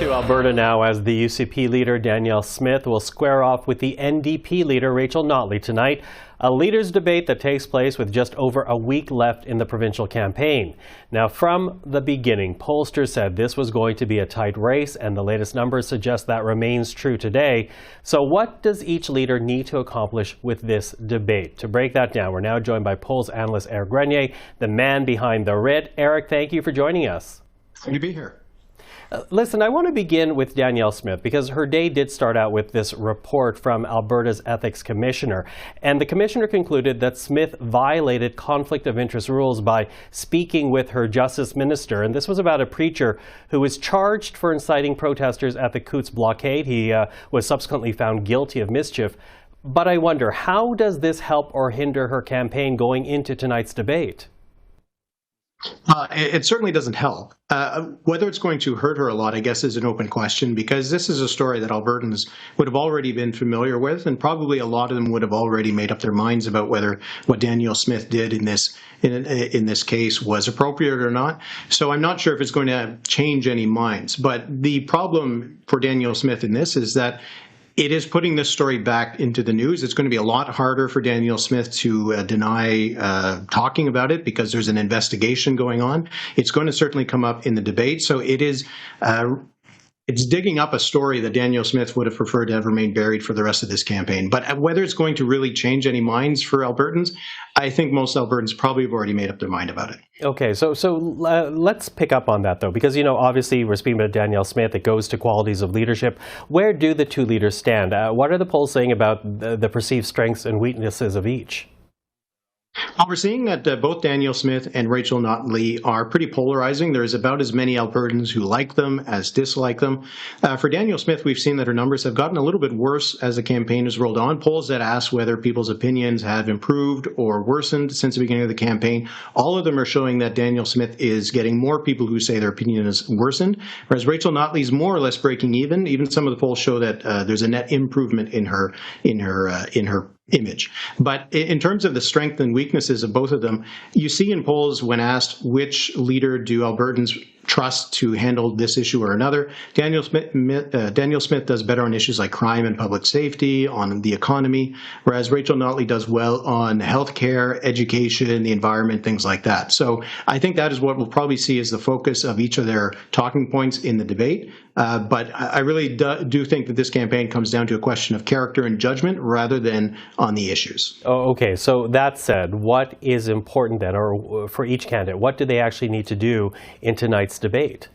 to Alberta now, as the UCP leader Danielle Smith will square off with the NDP leader Rachel Notley tonight. A leaders' debate that takes place with just over a week left in the provincial campaign. Now, from the beginning, pollsters said this was going to be a tight race, and the latest numbers suggest that remains true today. So what does each leader need to accomplish with this debate? To break that down, we're now joined by polls analyst Éric Grenier, the man behind the Writ. Éric, thank you for joining us. Good to be here. Listen, I want to begin with Danielle Smith because her day did start out with this report from Alberta's ethics commissioner. And the commissioner concluded that Smith violated conflict of interest rules by speaking with her justice minister. And this was about a preacher who was charged for inciting protesters at the Coutts blockade. He was subsequently found guilty of mischief. But I wonder, how does this help or hinder her campaign going into tonight's debate? It certainly doesn't help. Whether it's going to hurt her a lot, I guess, is an open question, because this is a story that Albertans would have already been familiar with, and probably a lot of them would have already made up their minds about whether what Danielle Smith did in this case was appropriate or not. So I'm not sure if it's going to change any minds. But the problem for Danielle Smith in this is that it is putting this story back into the news. It's going to be a lot harder for Danielle Smith to deny talking about it because there's an investigation going on. It's going to certainly come up in the debate. So it is it's digging up a story that Danielle Smith would have preferred to have remained buried for the rest of this campaign. But whether it's going to really change any minds for Albertans, I think most Albertans probably have already made up their mind about it. Okay, so let's pick up on that, though, because, you know, obviously we're speaking about Danielle Smith. It goes to qualities of leadership. Where do the two leaders stand? What are the polls saying about the perceived strengths and weaknesses of each? Well, we're seeing that both Danielle Smith and Rachel Notley are pretty polarizing. There's about as many Albertans who like them as dislike them. For Danielle Smith, we've seen that her numbers have gotten a little bit worse as the campaign has rolled on. Polls that ask whether people's opinions have improved or worsened since the beginning of the campaign, all of them are showing that Danielle Smith is getting more people who say their opinion has worsened, whereas Rachel Notley is more or less breaking even. Even some of the polls show that there's a net improvement in her image. But in terms of the strength and weaknesses of both of them, you see in polls when asked which leader do Albertans trust to handle this issue or another, Danielle Smith does better on issues like crime and public safety, on the economy, whereas Rachel Notley does well on healthcare, education, the environment, things like that. So I think that is what we'll probably see as the focus of each of their talking points in the debate. But I really do think that this campaign comes down to a question of character and judgment rather than on the issues. Oh, okay, so that said, what is important then, or for each candidate, what do they actually need to do in tonight's debate?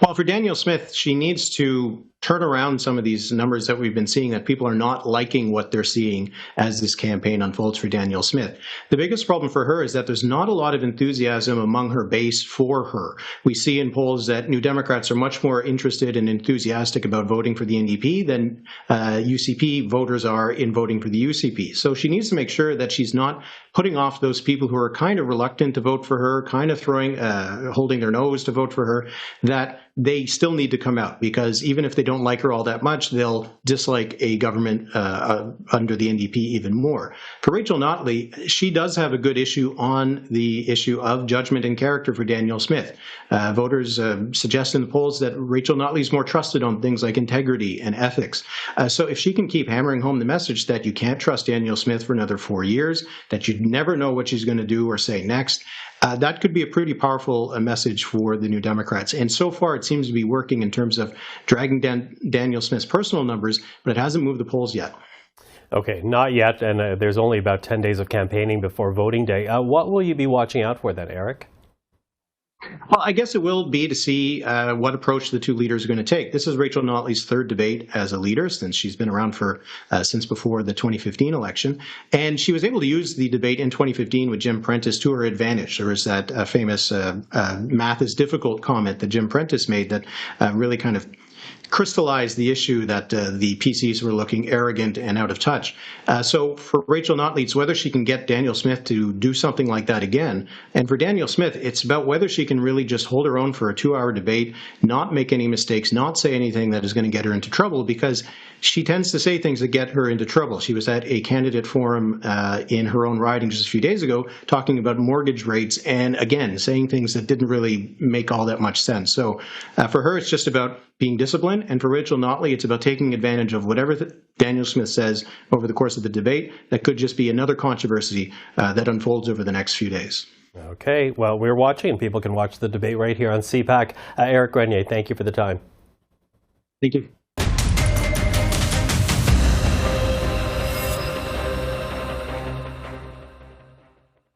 Well, for Danielle Smith, she needs to turn around some of these numbers that we've been seeing, that people are not liking what they're seeing as this campaign unfolds for Danielle Smith. The biggest problem for her is that there's not a lot of enthusiasm among her base for her. We see in polls that New Democrats are much more interested and enthusiastic about voting for the NDP than UCP voters are in voting for the UCP. So she needs to make sure that she's not putting off those people who are kind of reluctant to vote for her, kind of holding their nose to vote for her, that they still need to come out, because even if they don't like her all that much, they'll dislike a government under the NDP even more. For Rachel Notley, she does have a good issue on the issue of judgment and character for Danielle Smith. Voters suggest in the polls that Rachel Notley is more trusted on things like integrity and ethics. So if she can keep hammering home the message that you can't trust Danielle Smith for another 4 years, that you never know what she's going to do or say next, that could be a pretty powerful message for the New Democrats. And so far, it seems to be working in terms of dragging down Danielle Smith's personal numbers, but it hasn't moved the polls yet. Okay, not yet, and there's only about 10 days of campaigning before voting day. What will you be watching out for then, Éric? Well, I guess it will be to see what approach the two leaders are going to take. This is Rachel Notley's third debate as a leader, since she's been around for since before the 2015 election. And she was able to use the debate in 2015 with Jim Prentice to her advantage. There was that famous math is difficult comment that Jim Prentice made that really kind of crystallized the issue that the PCs were looking arrogant and out of touch. So for Rachel Notley, it's whether she can get Danielle Smith to do something like that again. And for Danielle Smith, it's about whether she can really just hold her own for a 2-hour debate, not make any mistakes, not say anything that is going to get her into trouble, because she tends to say things that get her into trouble. She was at a candidate forum in her own riding just a few days ago talking about mortgage rates and, again, saying things that didn't really make all that much sense. So for her, it's just about being disciplined. And for Rachel Notley, it's about taking advantage of whatever Danielle Smith says over the course of the debate that could just be another controversy that unfolds over the next few days. Okay, well, we're watching, and people can watch the debate right here on CPAC. Éric Grenier, thank you for the time. Thank you.